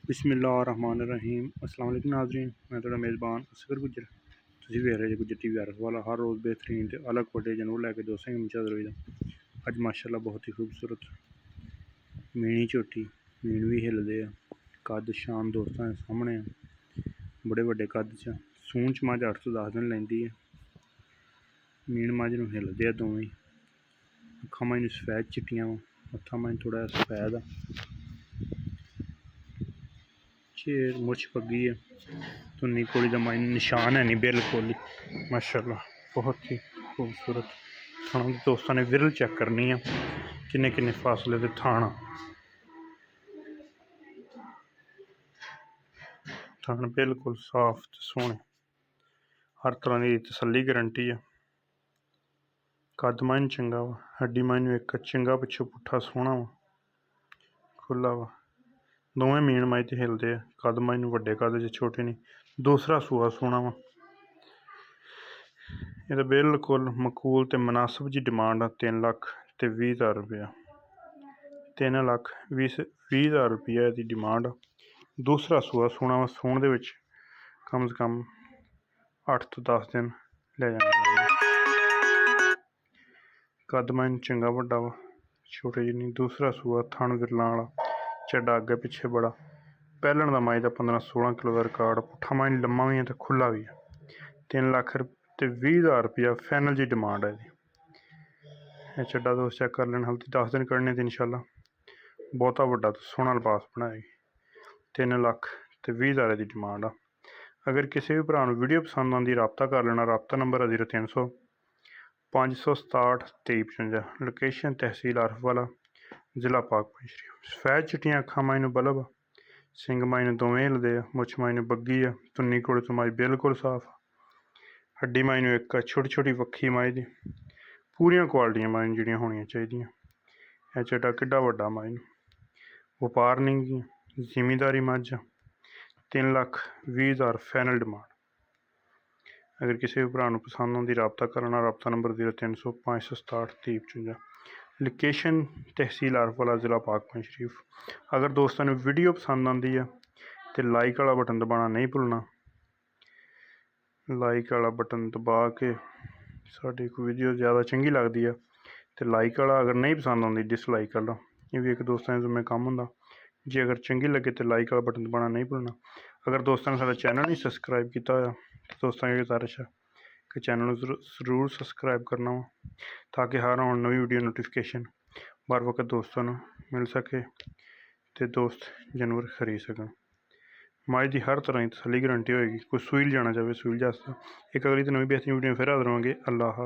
बिस्मिल्लाहिर्रहमानिर्रहीम। अस्सलाम वालेकुम नाज़रीन, मैं थोड़ा मेज़बान असगर गुजर तुसीं वेख रहे गुजर टी वी आर वाला हर रोज़ बेहतरीन ते अलग वड्डे जानवर लैके दोस्तें गी हाज़र होई दा। अज माशाअल्लाह बहुत ही खूबसूरत मीनी झोटी मीन भी हिलदे आ, कद शान दोस्तां दे सामने आ, बड़े वड्डे कद च। सून च मझ 8 तो 10 दिन लैंदी है। मीन मझ नूं हिलदे आ दोवें, अक्खां मझ नूं सफैद चिट्टियां वा, मत्था मझ थोड़ा सफैद आ, शेर मुछ पग्गी है, धुन्नी कोड़ी का माइन निशान है नहीं बिल्कुल ही माशाअल्लाह बहुत ही खूबसूरत। थाना दोस्तों ने विरल चेक करनी है किन्ने किन्ने फासले से थाना थाना बिल्कुल साफ ते सोहने, हर तरह की तसल्ली गारंटी है। कद माइन चंगा वा, हड्डी माइन एक चंगा पिछो पुट्ठा सोहना वा, खुला वा। दोवें मीन माई ते हिलदे आ, कद माइन वड्डे कद च छोटे नहीं। दूसरा सूआ सोहना वा, ये बिल्कुल मकूल ते मुनासिब जी डिमांड आ 3,20,000 रुपया। 3,20,000 रुपया की डिमांड आ। दूसरा सूआ सोहना वा, सूण दे विच कम से कम 8 तो 10 दिन ले जाने। कद माइन चंगा वड्डा वा, छोटे जी नहीं। दूसरा सूआ थन विरलां वाला, चड्डा अग्गे पिछे बड़ा। पैहलण दा माई दा 15-16 किलो का रिकॉर्ड, पुट्ठा माइन लम्मा भी है तो खुला भी है। 3,20,000 रुपया फाइनल जी डिमांड है जी। चड्डा दोस्त चेक कर लेना, हल्दी 10 दिन कढ़ने तो इंशाल्लाह बहुता वड्डा तो सोहना लिबास बनाएगी। 3,20,000 की डिमांड आ। अगर किसी भी भरा वीडियो पसंद आती रबता कर लेना। रबता नंबर है 0300 567 2355। लोकेशन तहसील आरफ वाला, जिला पाकपुर शरीफ। सफैद चिट्टियां अखा माइन बल्ब, सिंग माइन दोवें हिलदे आ, मुछ माइन बग्गी आ, धुन्नी कोड़े तो माई बिल्कुल साफ, हड्डी माइन एक छोटी छोटी वक्खी माई दी। पूरियां क्वालिटियां माइन जिहड़ियां होनियां चाहिदियां। यह चड्डा किड्डा वड्डा माइन, व्यापार नहीं जिमीदारी मझ। 3,20,000 फाइनल डिमांड। अगर किसी भी भरा पसंद आती रबता करना। रबता नंबर 0300 567 2355। लोकेशन तहसील आरफ वाला, जिला पाकपुर शरीफ। अगर दोस्तों ने वीडियो पसंद आती है तो लाइक वाला बटन दबाना नहीं भूलना। लाइक वाला बटन दबा के साड़ी वीडियो ज़्यादा चंगी लगती है तो लाइक वाला, अगर नहीं पसंद आती डिसलाइक वाला, ये भी एक दोस्तों के जिम्मे काम होंदा जी। अगर चंगी लगे तो लाइक वाला बटन दबाना नहीं भूलना। अगर दोस्तों ने साडा चैनल नहीं सबसक्राइब किया होया तो दोस्तों की गुजारिश है कि चैनल जरूर सबसक्राइब करना हो, ताकि हर आने नवी वीडियो नोटिफिकेशन बर वक्त दोस्तों मिल सके तो दोस्त जानवर खरीद सकन। माई की हर तरह की तसली गारंटी होएगी। कोई सूई जाना चाहे सूई जा सकता। एक अगली तो नवी बेहतरीन वीडियो फिर हाजिर होंगे। अल्लाह।